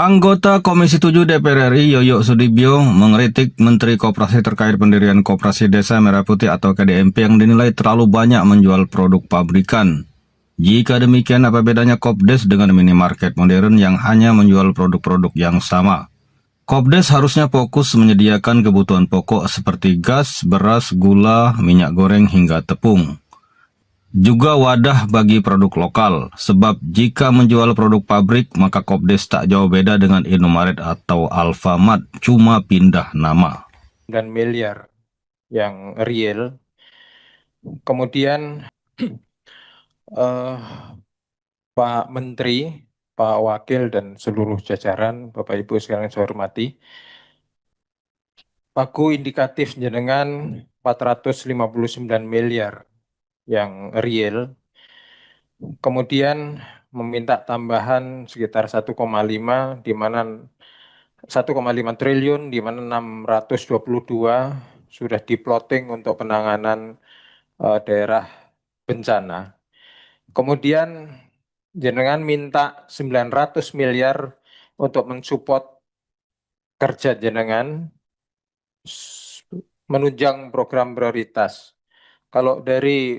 Anggota Komisi 7 DPR RI Yoyo Sudibyo mengkritik Menteri Koperasi terkait pendirian Koperasi Desa Merah Putih atau KDMP yang dinilai terlalu banyak menjual produk pabrikan. Jika demikian, apa bedanya Kopdes dengan minimarket modern yang hanya menjual produk-produk yang sama? Kopdes harusnya fokus menyediakan kebutuhan pokok seperti gas, beras, gula, minyak goreng, hingga tepung. Juga wadah bagi produk lokal, sebab jika menjual produk pabrik, maka Kopdes tak jauh beda dengan Indomaret atau Alfamart, cuma pindah nama. 9 miliar yang real. Kemudian eh, Pak Menteri, Pak Wakil dan seluruh jajaran, Bapak Ibu sekalian yang saya hormati, pagu indikatif jenengan 459 miliar yang real, kemudian meminta tambahan sekitar 1,5 di mana 1,5 triliun di mana 622 sudah diplotting untuk penanganan daerah bencana. Kemudian jenengan minta 900 miliar untuk mensupport kerja jenengan menunjang program prioritas. Kalau dari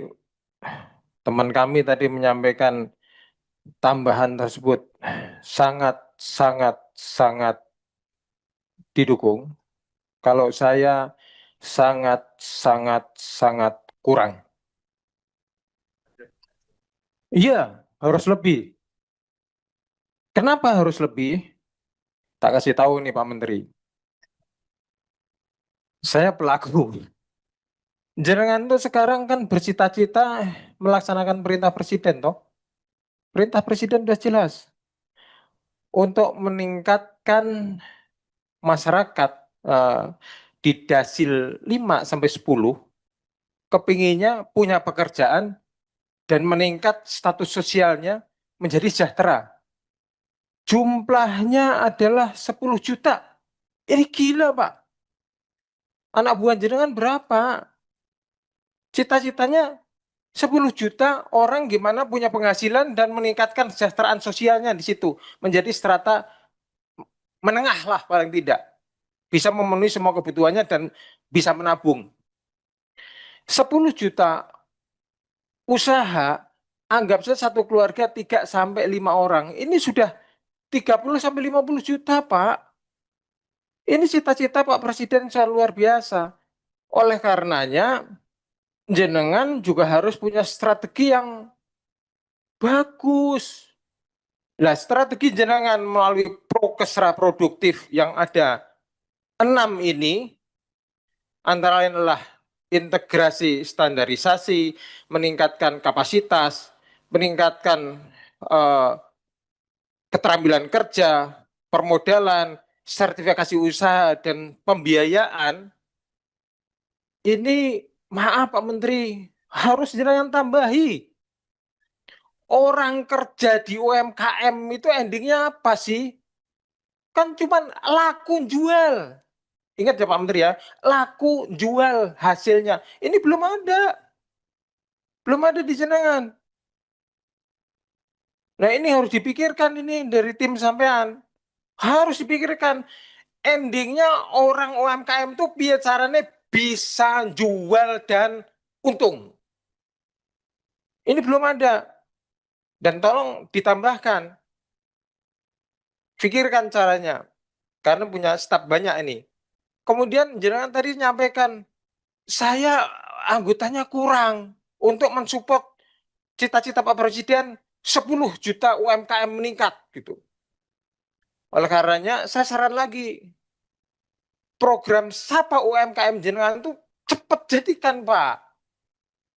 teman kami tadi menyampaikan tambahan tersebut sangat sangat sangat didukung. Kalau saya sangat sangat sangat kurang. Iya, harus lebih. Kenapa harus lebih? Tak kasih tahu nih Pak Menteri. Saya pelaku. Jenengan tuh sekarang kan bercita-cita melaksanakan perintah presiden toh. Perintah presiden sudah jelas untuk meningkatkan masyarakat di dasil 5 sampai 10 kepinginnya punya pekerjaan dan meningkat status sosialnya menjadi sejahtera. Jumlahnya adalah 10 juta. Ini gila, Pak. Anak buah jenengan berapa? Cita-citanya 10 juta orang gimana punya penghasilan dan meningkatkan kesejahteraan sosialnya di situ. Menjadi strata menengah lah paling tidak. Bisa memenuhi semua kebutuhannya dan bisa menabung. 10 juta usaha, anggap saja satu keluarga 3 sampai 5 orang. Ini sudah 30 sampai 50 juta, Pak. Ini cita-cita Pak Presiden saya luar biasa. Oleh karenanya, jenengan juga harus punya strategi yang bagus. Nah, strategi jenengan melalui prokesra produktif yang ada 6 ini, antara lain adalah integrasi standarisasi, meningkatkan kapasitas, meningkatkan keterampilan kerja, permodalan, sertifikasi usaha, dan pembiayaan, ini maaf Pak Menteri, harus jenengan tambahi. Orang kerja di UMKM itu endingnya apa sih? Kan cuma laku jual. Ingat ya Pak Menteri ya, laku jual hasilnya. Ini belum ada. Belum ada di jenengan. Nah ini harus dipikirkan ini dari tim sampean. Harus dipikirkan. Endingnya orang UMKM itu biar caranya bisa jual dan untung. Ini belum ada. Dan tolong ditambahkan. Pikirkan caranya. Karena punya staf banyak ini. Kemudian jenengan tadi nyampaikan, saya anggotanya kurang untuk mensupport cita-cita Pak Presiden 10 juta UMKM meningkat gitu. Oleh karenanya saya saran lagi, program Sapa UMKM jenengan itu cepat jadikan Pak.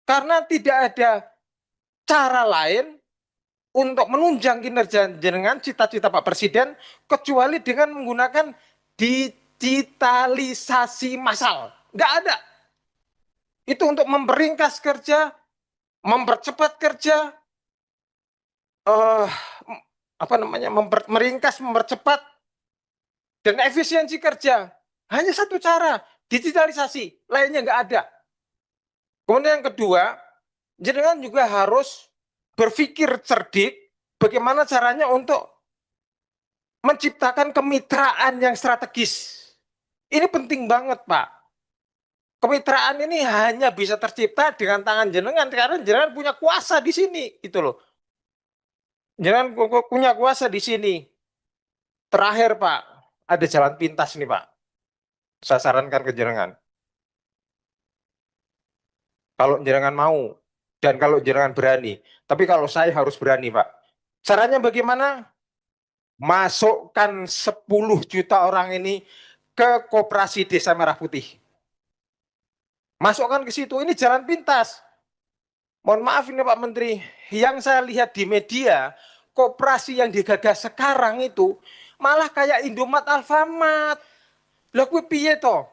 Karena tidak ada cara lain untuk menunjang kinerja jenengan cita-cita Pak Presiden kecuali dengan menggunakan digitalisasi massal. Nggak ada. Itu untuk memperingkas kerja, mempercepat kerja, meringkas, mempercepat, dan efisiensi kerja. Hanya satu cara, digitalisasi. Lainnya nggak ada. Kemudian yang kedua, jenengan juga harus berpikir cerdik bagaimana caranya untuk menciptakan kemitraan yang strategis. Ini penting banget, Pak. Kemitraan ini hanya bisa tercipta dengan tangan jenengan karena jenengan punya kuasa di sini, gitu loh. Jenengan punya kuasa di sini. Terakhir, Pak, ada jalan pintas nih, Pak. Saya sarankan ke jenengan. Kalau jenengan mau dan kalau jenengan berani. Tapi kalau saya harus berani, Pak. Caranya bagaimana? Masukkan 10 juta orang ini ke Koperasi Desa Merah Putih. Masukkan ke situ, ini jalan pintas. Mohon maaf ini Pak Menteri, yang saya lihat di media, koperasi yang digagas sekarang itu malah kayak Indomaret Alfamart. Lah kuwi piye to?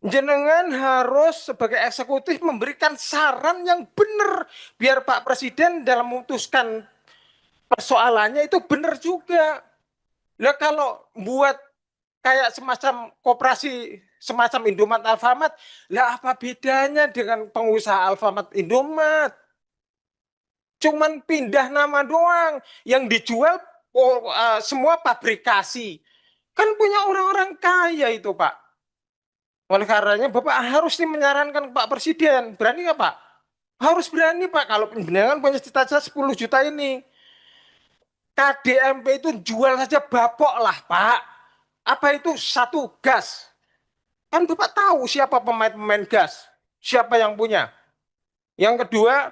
Jenengan harus sebagai eksekutif memberikan saran yang benar biar Pak Presiden dalam memutuskan persoalannya itu benar juga. Lah kalau buat kayak semacam koperasi semacam Indomaret Alfamart, lah apa bedanya dengan pengusaha Alfamart Indomaret? Cuman pindah nama doang, yang dijual semua pabrikasi. Kan punya orang-orang kaya itu, Pak. Oleh karenanya Bapak harus nih menyarankan ke Pak Presiden, berani nggak Pak? Harus berani Pak, kalau penjenengan punya cita-cita 10 juta ini. KDMP itu jual saja bapok lah Pak. Apa itu satu gas? Kan Bapak tahu siapa pemain-pemain gas, siapa yang punya. Yang kedua,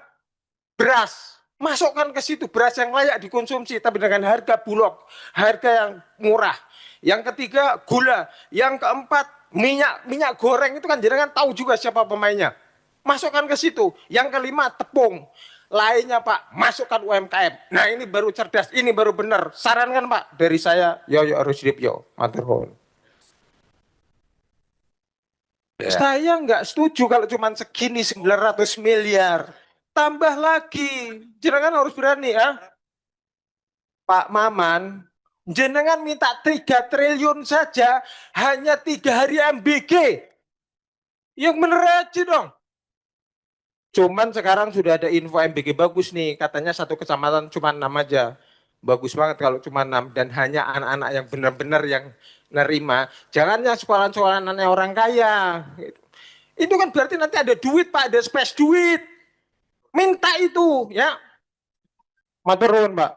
beras. Masukkan ke situ beras yang layak dikonsumsi, tapi dengan harga bulog, harga yang murah. Yang ketiga, gula. Yang keempat, minyak goreng itu kan jenengan tahu juga siapa pemainnya. Masukkan ke situ. Yang kelima, tepung. Lainnya Pak, masukkan UMKM. Nah ini baru cerdas, ini baru benar. Sarankan Pak, dari saya, Yoyo Rusdipyo, matur nuwun. Saya nggak setuju kalau cuma segini 900 miliar. Tambah lagi, jenengan harus berani ya. Pak Maman, jenengan minta 3 triliun saja, hanya 3 hari MBG. Yang bener aja dong. Cuman sekarang sudah ada info MBG bagus nih, katanya satu kecamatan cuma 6 aja. Bagus banget kalau cuma 6 dan hanya anak-anak yang benar-benar yang nerima. Jangan yang sekolah-sekolahan orang kaya. Itu kan berarti nanti ada duit Pak, ada space duit. Minta itu ya. Matur nuwun, Pak.